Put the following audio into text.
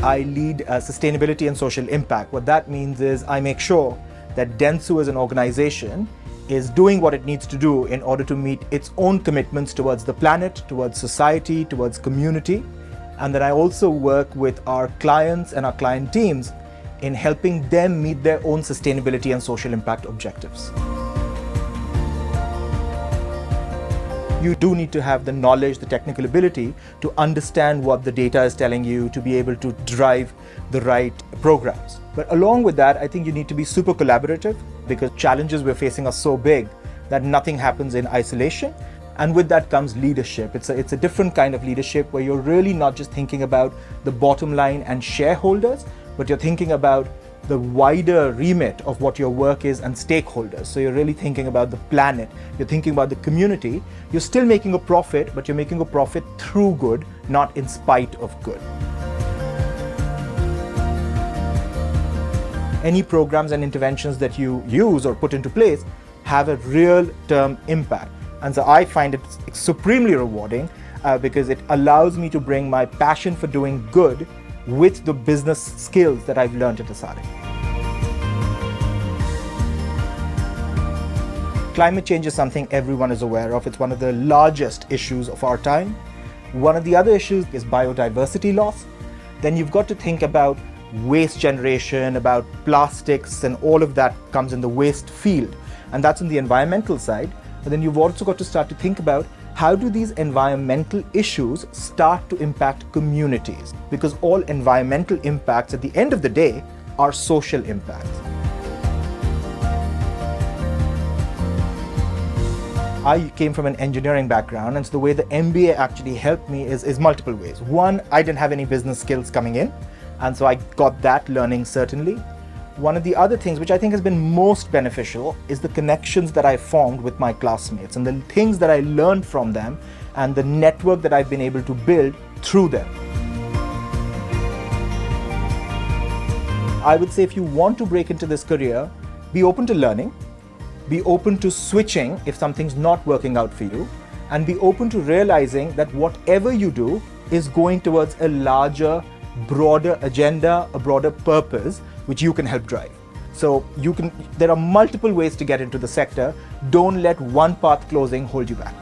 I lead sustainability and social impact. What that means is I make sure that dentsu as an organization is doing what it needs to do in order to meet its own commitments towards the planet, towards society, towards community. And then I also work with our clients and our client teams in helping them meet their own sustainability and social impact objectives. You do need to have the knowledge, the technical ability to understand what the data is telling you, to be able to drive the right programs. But along with that, I think you need to be super collaborative, because challenges we're facing are so big that nothing happens in isolation. And with that comes leadership. It's a different kind of leadership where you're really not just thinking about the bottom line and shareholders, but you're thinking about the wider remit of what your work is and stakeholders. So you're really thinking about the planet, you're thinking about the community. You're still making a profit, but you're making a profit through good, not in spite of good. Any programs and interventions that you use or put into place have a real term impact. And so I find it supremely rewarding because it allows me to bring my passion for doing good with the business skills that I've learned at Esade. Climate change is something everyone is aware of. It's one of the largest issues of our time. One of the other issues is biodiversity loss. Then you've got to think about waste generation, about plastics, and all of that comes in the waste field. And that's on the environmental side. But then you've also got to start to think about how do these environmental issues start to impact communities? Because all environmental impacts at the end of the day are social impacts. I came from an engineering background, and so the way the MBA actually helped me is multiple ways. One, I didn't have any business skills coming in, and so I got that learning certainly. One of the other things which I think has been most beneficial is the connections that I formed with my classmates and the things that I learned from them and the network that I've been able to build through them. I would say if you want to break into this career, be open to learning, be open to switching if something's not working out for you, and be open to realizing that whatever you do is going towards a larger, broader agenda, a broader purpose, which you can help drive. So there are multiple ways to get into the sector. Don't let one path closing hold you back.